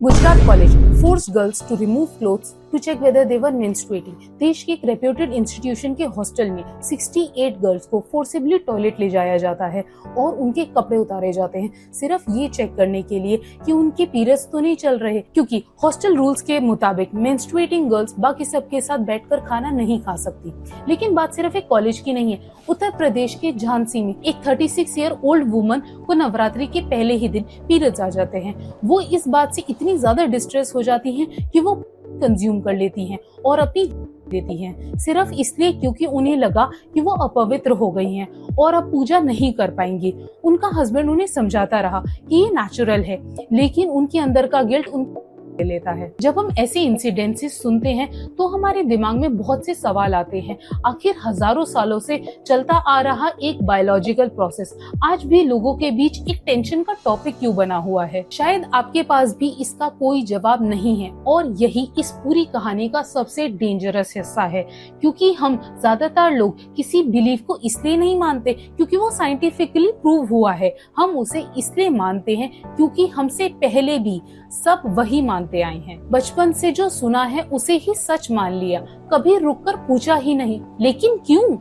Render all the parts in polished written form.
Gujarat college force girls to remove clothes to check whether they were menstruating. देश के एक reputed institution के hostel में 68 गर्ल्स को फोर्सिबली टॉयलेट ले जाया जाता है और उनके कपड़े उतारे जाते हैं सिर्फ ये चेक करने के लिए कि उनके पीरियड्स तो नहीं चल रहे, क्योंकि हॉस्टल रूल्स के मुताबिक मेंस्ट्रुएटिंग गर्ल्स बाकी सबके साथ बैठकर खाना नहीं खा सकती। लेकिन बात सिर्फ एक कॉलेज की नहीं है। उत्तर प्रदेश के झांसी में एक 36 ईयर ओल्ड वुमन को नवरात्रि के पहले ही दिन पीरियड्स आ जाते हैं। वो इस बात से इतनी ज्यादा डिस्ट्रेस हो जाती हैं कि वो कंज्यूम कर लेती हैं और अपनी देती हैं सिर्फ इसलिए क्योंकि उन्हें लगा कि वो अपवित्र हो गई हैं और अब पूजा नहीं कर पाएंगी। उनका हस्बैंड उन्हें समझाता रहा कि ये नेचुरल है, लेकिन उनके अंदर का गिल्ट उनको लेता है। जब हम ऐसे इंसिडेंसेस सुनते हैं तो हमारे दिमाग में बहुत से सवाल आते हैं। आखिर हजारों सालों से चलता आ रहा एक बायोलॉजिकल प्रोसेस आज भी लोगों के बीच एक टेंशन का टॉपिक क्यों बना हुआ है? शायद आपके पास भी इसका कोई जवाब नहीं है और यही इस पूरी कहानी का सबसे डेंजरस हिस्सा है, क्योंकि हम ज्यादातर लोग किसी बिलीफ को इसलिए नहीं मानते क्योंकि वो साइंटिफिकली प्रूव हुआ है। हम उसे इसलिए मानते हैं क्योंकि हमसे पहले भी सब वही मानते आए हैं। बचपन से जो सुना है उसे ही सच मान लिया, कभी रुककर पूछा ही नहीं लेकिन क्यों?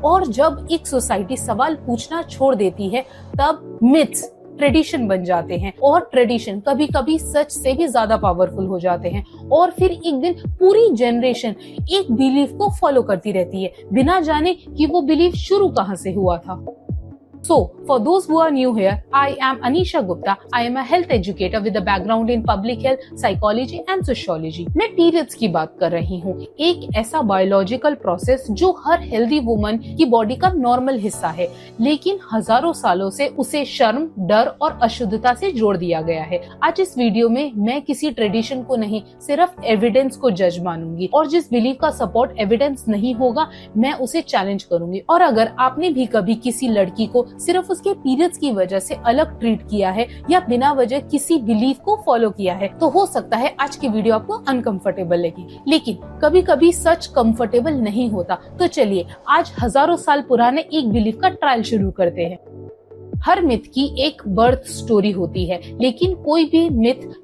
और जब एक सोसाइटी सवाल पूछना छोड़ देती है तब मिथ्स ट्रेडिशन बन जाते हैं और ट्रेडिशन कभी कभी सच से भी ज्यादा पावरफुल हो जाते हैं और फिर एक दिन पूरी जनरेशन एक बिलीफ को फॉलो करती रहती है बिना जाने कि वो बिलीफ शुरू कहाँ से हुआ था। So, for those who are new here, I am Anisha Gupta. I am a health educator with a background in public health, psychology and sociology. मैं पीरियड्स की बात कर रही हूँ, एक ऐसा बायोलॉजिकल प्रोसेस जो हर हेल्दी वुमन की बॉडी का नॉर्मल हिस्सा है, लेकिन हजारों सालों से उसे शर्म, डर और अशुद्धता से जोड़ दिया गया है। आज इस वीडियो में मैं किसी ट्रेडिशन को नहीं, सिर्फ एविडेंस को जज मानूंगी और जिस बिलीफ का सपोर्ट एविडेंस नहीं होगा मैं उसे चैलेंज करूंगी। और अगर आपने भी कभी किसी लड़की को सिर्फ उसके पीरियड्स की वजह से अलग ट्रीट किया है या बिना वजह किसी बिलीफ को फॉलो किया है तो हो सकता है आज की वीडियो आपको अनकंफर्टेबल लगे, लेकिन कभी कभी सच कंफर्टेबल नहीं होता। तो चलिए आज हजारों साल पुराने एक बिलीफ का ट्रायल शुरू करते हैं। हर मिथ की एक बर्थ स्टोरी होती है, लेकिन कोई भी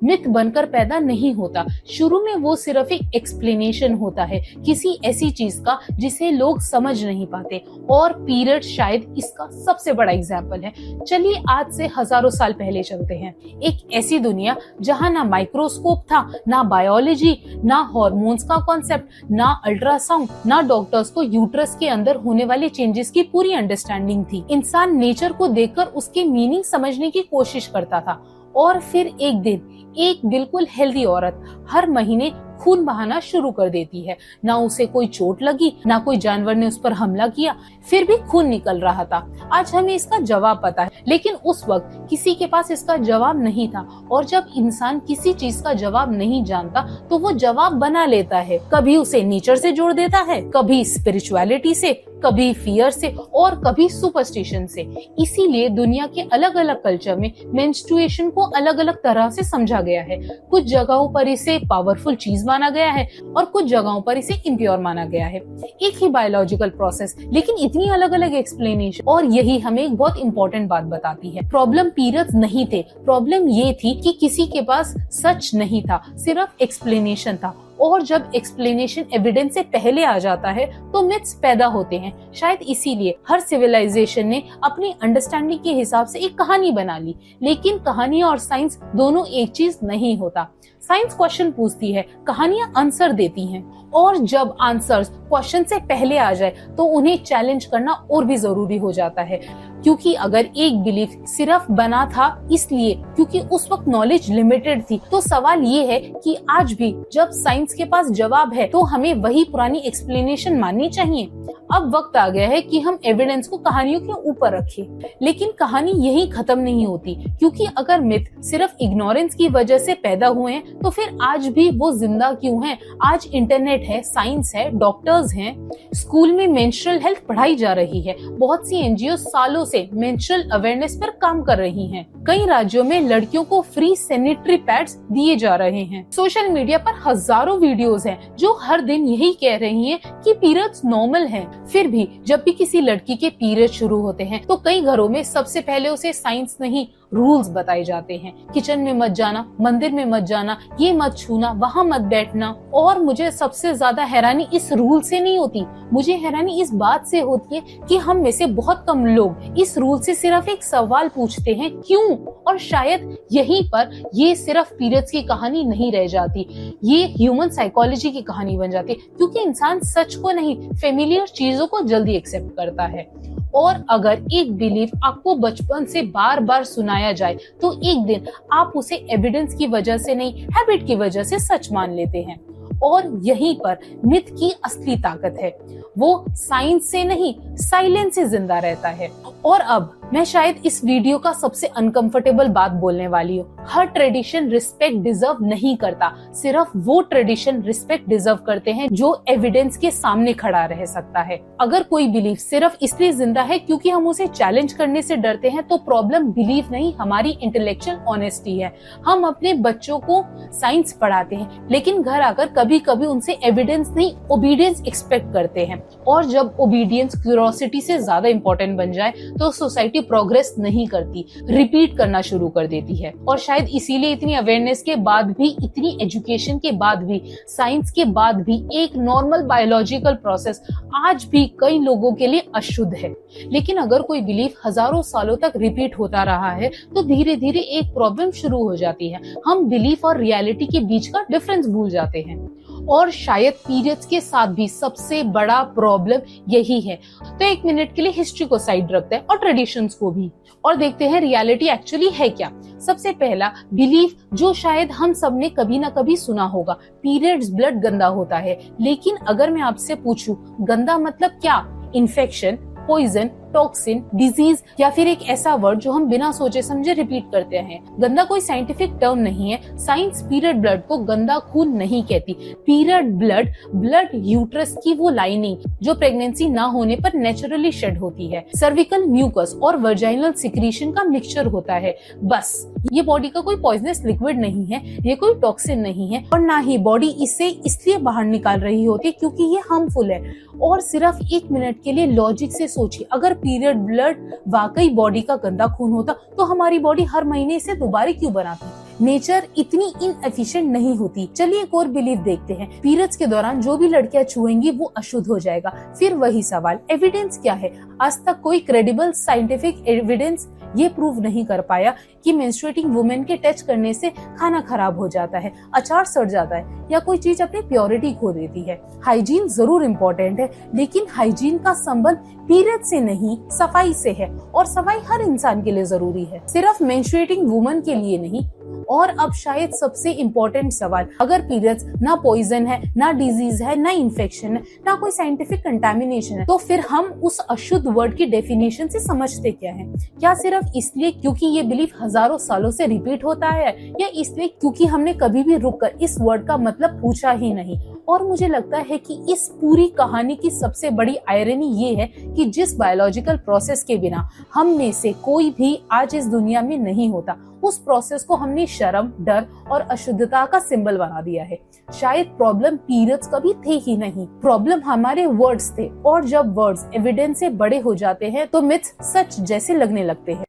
मिथ बनकर पैदा नहीं होता। शुरू में वो सिर्फ एक एक्सप्लेनेशन होता है किसी ऐसी चीज का जिसे लोग समझ नहीं पाते, और पीरियड शायद इसका सबसे बड़ा एग्जाम्पल है। चलिए आज से हजारों साल पहले चलते हैं, एक ऐसी दुनिया जहाँ ना माइक्रोस्कोप था, ना बायोलॉजी, ना हॉर्मोन्स का कॉन्सेप्ट, ना अल्ट्रासाउंड, ना डॉक्टर्स को यूट्रस के अंदर होने वाले चेंजेस की पूरी अंडरस्टैंडिंग थी। इंसान नेचर को देखकर उसके मीनिंग समझने की कोशिश करता था और फिर एक दिन एक बिल्कुल हेल्दी औरत हर महीने खून बहाना शुरू कर देती है। ना उसे कोई चोट लगी, ना कोई जानवर ने उस पर हमला किया, फिर भी खून निकल रहा था। आज हमें इसका जवाब पता है, लेकिन उस वक्त किसी के पास इसका जवाब नहीं था। और जब इंसान किसी चीज का जवाब नहीं जानता तो वो जवाब बना लेता है। कभी उसे नेचर से जोड़ देता है, कभी स्पिरिचुअलिटी से, कभी फियर से और कभी सुपरस्टिशन से। इसीलिए दुनिया के अलग अलग कल्चर में मेंस्ट्रुएशन को अलग अलग तरह से समझा गया है। कुछ जगहों पर इसे पावरफुल चीज माना गया है और कुछ जगहों पर इसे इम्प्योर माना गया है। एक ही बायोलॉजिकल प्रोसेस, लेकिन इतनी अलग अलग एक्सप्लेनेशन। और यही हमें एक बहुत इंपॉर्टेंट बात बताती है, प्रॉब्लम पीरियड्स नहीं थे, प्रॉब्लम ये थी कि किसी के पास सच नहीं था, सिर्फ एक्सप्लेनेशन था। और जब एक्सप्लेनेशन एविडेंस से पहले आ जाता है तो मिथ्स पैदा होते हैं। शायद इसीलिए हर सिविलाइजेशन ने अपनी अंडरस्टैंडिंग के हिसाब से एक कहानी बना ली, लेकिन कहानी और साइंस दोनों एक चीज नहीं होता। साइंस क्वेश्चन पूछती है, कहानियां आंसर देती हैं, और जब आंसर्स क्वेश्चन से पहले आ जाए तो उन्हें चैलेंज करना और भी जरूरी हो जाता है। क्योंकि अगर एक बिलीफ सिर्फ बना था इसलिए क्योंकि उस वक्त नॉलेज लिमिटेड थी, तो सवाल ये है कि आज भी जब साइंस के पास जवाब है तो हमें वही पुरानी एक्सप्लेनेशन माननी चाहिए। अब वक्त आ गया है कि हम एविडेंस को कहानियों के ऊपर रखें, लेकिन कहानी यही खत्म नहीं होती, क्योंकि अगर मिथ सिर्फ इग्नोरेंस की वजह से पैदा हुए हैं तो फिर आज भी वो जिंदा क्यों हैं? आज इंटरनेट है, साइंस है, डॉक्टर्स हैं, स्कूल में मेंस्ट्रुअल हेल्थ पढ़ाई जा रही है, बहुत सी एनजीओ सालों से मेंस्ट्रुअल अवेयरनेस पर काम कर रही हैं। कई राज्यों में लड़कियों को फ्री सैनिटरी पैड्स दिए जा रहे हैं। सोशल मीडिया पर हजारों वीडियोस हैं जो हर दिन यही कह रही हैं कि पीरियड्स नॉर्मल हैं। फिर भी जब भी किसी लड़की के पीरियड शुरू होते हैं तो कई घरों में सबसे पहले उसे साइंस नहीं रूल्स बताए जाते हैं। किचन में मत जाना, मंदिर में मत जाना, ये मत छूना, वहाँ मत बैठना। और मुझे सबसे ज्यादा हैरानी इस रूल से नहीं होती, मुझे हैरानी इस बात से होती है कि हम में से बहुत कम लोग इस रूल से सिर्फ एक सवाल पूछते हैं, क्यों? और शायद यहीं पर ये सिर्फ पीरियड्स की कहानी नहीं रह जाती, ये ह्यूमन साइकोलॉजी की कहानी बन जाती है, क्योंकि इंसान सच को नहीं, फेमिलियर चीजों को जल्दी एक्सेप्ट करता है। और अगर एक बिलीफ आपको बचपन से बार बार सुनाया जाए तो एक दिन आप उसे एविडेंस की वजह से नहीं, हैबिट की वजह से सच मान लेते हैं। और यहीं पर मिथ की असली ताकत है, वो साइंस से नहीं, साइलेंस से जिंदा रहता है। और अब मैं शायद इस वीडियो का सबसे अनकंफर्टेबल बात बोलने वाली हूँ। हर ट्रेडिशन रिस्पेक्ट डिजर्व नहीं करता, सिर्फ वो ट्रेडिशन रिस्पेक्ट डिजर्व करते हैं जो एविडेंस के सामने खड़ा रह सकता है। अगर कोई बिलीफ सिर्फ इसलिए जिंदा है क्योंकि हम उसे चैलेंज करने से डरते हैं तो प्रॉब्लम बिलीफ नहीं, हमारी इंटेलेक्चुअल ऑनेस्टी है। हम अपने बच्चों को साइंस पढ़ाते हैं लेकिन घर आकर कभी कभी उनसे एविडेंस नहीं, ओबीडियंस एक्सपेक्ट करते हैं। और जब ओबीडियंस क्यूरियोसिटी से ज्यादा इंपॉर्टेंट बन जाए तो सोसाइटी प्रोग्रेस नहीं करती, रिपीट करना शुरू कर देती है। और शायद इसीलिए इतनी अवेयरनेस के बाद भी, इतनी एजुकेशन के बाद भी, साइंस के बाद भी एक नॉर्मल बायोलॉजिकल प्रोसेस आज भी कई लोगों के लिए अशुद्ध है। लेकिन अगर कोई बिलीफ हजारों सालों तक रिपीट होता रहा है तो धीरे धीरे एक प्रॉब्लम शुरू हो जाती है, हम बिलीफ और रियलिटी के बीच का डिफरेंस भूल जाते हैं। और शायद पीरियड्स के साथ भी सबसे बड़ा प्रॉब्लम यही है। तो एक मिनट के लिए हिस्ट्री को साइड रखते हैं और ट्रेडिशंस को भी, और देखते हैं रियलिटी एक्चुअली है क्या। सबसे पहला बिलीफ जो शायद हम सब ने कभी ना कभी सुना होगा, पीरियड्स ब्लड गंदा होता है। लेकिन अगर मैं आपसे पूछूं गंदा मतलब क्या? इन्फेक्शन, पॉइजन, टॉक्सिन, डिजीज, या फिर एक ऐसा वर्ड जो हम बिना सोचे समझे रिपीट करते हैं। गंदा कोई साइंटिफिक टर्म नहीं है। साइंस पीरियड ब्लड को गंदा खून नहीं कहती। पीरियड ब्लड, ब्लड यूट्रस की वो लाइनिंग जो प्रेगनेंसी ना होने पर नेचुरली शेड होती है, सर्विकल म्यूकस और वर्जाइनल सिक्रीशन का मिक्सचर होता है। बस ये बॉडी का कोई पॉइजनस लिक्विड नहीं है, ये कोई टॉक्सिन नहीं है, और ना ही बॉडी इसे इसलिए बाहर निकाल रही होती है क्योंकि ये हार्मफुल है। और सिर्फ एक मिनट के लिए लॉजिक से सोचिए, अगर पीरियड ब्लड वाकई बॉडी का गंदा खून होता तो हमारी बॉडी हर महीने इसे दोबारा क्यों बनाती? नेचर इतनी इनएफिशिएंट नहीं होती। चलिए एक और बिलीफ देखते हैं, पीरियड्स के दौरान जो भी लड़कियां छुएंगी वो अशुद्ध हो जाएगा। फिर वही सवाल, एविडेंस क्या है? आज तक कोई क्रेडिबल साइंटिफिक एविडेंस ये प्रूव नहीं कर पाया कि मेंस्ट्रुएटिंग वुमेन के टच करने से खाना खराब हो जाता है, अचार सड़ जाता है, या कोई चीज अपनी प्योरिटी खो देती है। हाइजीन जरूर इम्पोर्टेंट है, लेकिन हाइजीन का संबंध पीरियड से नहीं, सफाई से है। और सफाई हर इंसान के लिए जरूरी है, सिर्फ मेंस्ट्रुएटिंग वुमन के लिए नहीं। और अब शायद सबसे इम्पोर्टेंट सवाल, अगर पीरियड्स ना पॉइजन है, ना डिजीज है, ना इन्फेक्शन है, ना कोई साइंटिफिक कंटामिनेशन है, तो फिर हम उस अशुद्ध वर्ड की डेफिनेशन से समझते क्या है? क्या सिर्फ इसलिए क्योंकि ये बिलीफ हजारों सालों से रिपीट होता है, या इसलिए क्योंकि हमने कभी भी रुककर इस वर्ड का मतलब पूछा ही नहीं? और मुझे लगता है कि इस पूरी कहानी की सबसे बड़ी आयरनी ये है कि जिस बायोलॉजिकल प्रोसेस के बिना हम में से कोई भी आज इस दुनिया में नहीं होता, उस प्रोसेस को हमने शर्म, डर और अशुद्धता का सिंबल बना दिया है। शायद प्रॉब्लम पीरियड्स कभी थे ही नहीं, प्रॉब्लम हमारे वर्ड्स थे। और जब वर्ड्स एविडेंस से बड़े हो जाते हैं तो मिथ्स सच जैसे लगने लगते हैं।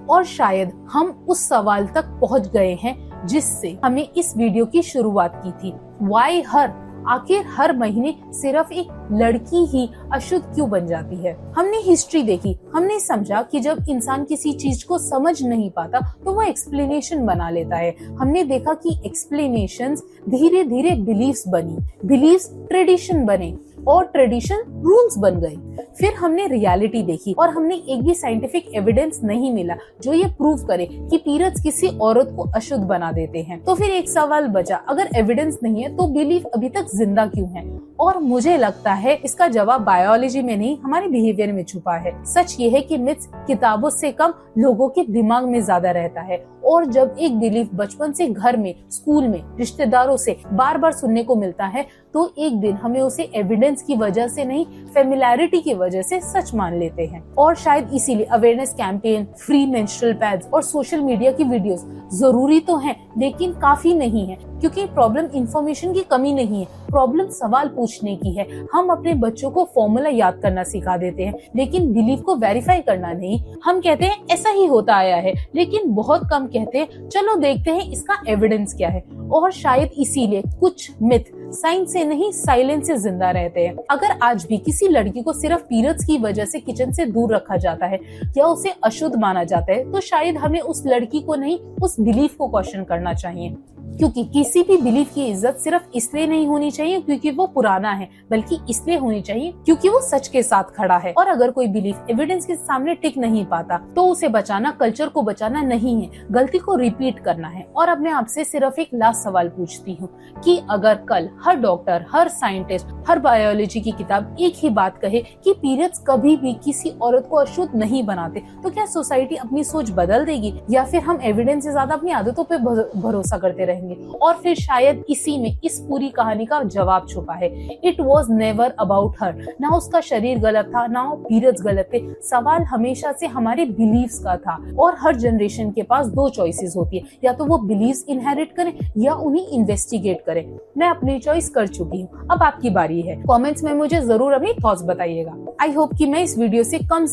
और शायद हम उस सवाल तक पहुंच गए हैं जिससे हमें इस वीडियो की शुरुआत की थी, व्हाई हर? आखिर हर महीने सिर्फ एक लड़की ही अशुद्ध क्यों बन जाती है? हमने हिस्ट्री देखी, हमने समझा कि जब इंसान किसी चीज को समझ नहीं पाता तो वो एक्सप्लेनेशन बना लेता है। हमने देखा कि एक्सप्लेनेशंस धीरे धीरे बिलीफ्स बनी, बिलीफ्स ट्रेडिशन बने, और ट्रेडिशन रूल्स बन गए। फिर हमने रियलिटी देखी और हमने एक भी साइंटिफिक एविडेंस नहीं मिला जो ये प्रूव करे कि पीरियड्स किसी औरत को अशुद्ध बना देते हैं। तो फिर एक सवाल बचा, अगर एविडेंस नहीं है तो बिलीफ अभी तक जिंदा क्यों है? और मुझे लगता है इसका जवाब बायोलॉजी में नहीं, हमारे बिहेवियर में छुपा है। सच ये है कि मिथ्स किताबों से कम लोगों के दिमाग में ज्यादा रहता है। और जब एक बिलीफ बचपन से घर में, स्कूल में, रिश्तेदारों से बार बार सुनने को मिलता है तो एक दिन हमें उसे एविडेंस एविडेंस की वजह से नहीं, फेमिलियरिटी की वजह से सच मान लेते हैं। और शायद इसीलिए awareness campaign, free menstrual pads और सोशल मीडिया की वीडियोस जरूरी तो हैं, लेकिन काफी नहीं है, क्योंकि प्रॉब्लम इंफॉर्मेशन की कमी नहीं है, प्रॉब्लम सवाल पूछने की है। हम अपने बच्चों को फॉर्मूला याद करना सिखा देते हैं, लेकिन बिलीफ को वेरीफाई करना नहीं। हम कहते हैं ऐसा ही होता आया है, लेकिन बहुत कम कहते हैं चलो देखते हैं इसका एविडेंस क्या है। और शायद इसीलिए कुछ मिथ साइंस से नहीं, साइलेंस से जिंदा रहते हैं। अगर आज भी किसी लड़की को सिर्फ पीरियड्स की वजह से किचन से दूर रखा जाता है या उसे अशुद्ध माना जाता है, तो शायद हमें उस लड़की को नहीं, उस बिलीफ को क्वेश्चन करना चाहिए। क्योंकि किसी भी बिलीफ की इज्जत सिर्फ इसलिए नहीं होनी चाहिए क्योंकि वो पुराना है, बल्कि इसलिए होनी चाहिए क्योंकि वो सच के साथ खड़ा है। और अगर कोई बिलीफ एविडेंस के सामने टिक नहीं पाता, तो उसे बचाना कल्चर को बचाना नहीं है, गलती को रिपीट करना है। और अब मैं आपसे सिर्फ एक लास्ट सवाल पूछती हूँ कि अगर कल हर डॉक्टर, हर साइंटिस्ट, हर बायोलॉजी की किताब एक ही बात कहे कि पीरियड्स कभी भी किसी औरत को अशुद्ध नहीं बनाते, तो क्या सोसाइटी अपनी सोच बदल देगी, या फिर हम एविडेंस से ज्यादा अपनी आदतों पे भरोसा करते रहेंगे? और फिर शायद इसी में इस पूरी कहानी का जवाब छुपा है। It was never about her. ना उसका शरीर गलत था, ना पीरियड्स गलत थे। सवाल हमेशा से हमारे बिलीव्स का था। और हर जनरेशन के पास दो चॉइसेस होती है, या तो वो बिलीव्स इनहेरिट करें या उन्हें इन्वेस्टिगेट करें। मैं अपनी चॉइस कर चुकी हूँ, अब आपकी बारी है। कमेंट्स में मुझे जरूर अपनी थॉट्स बताइएगा। आई होप कि मैं इस वीडियो से कम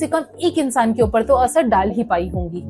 एक इंसान के ऊपर तो असर डाल ही पाई होंगी।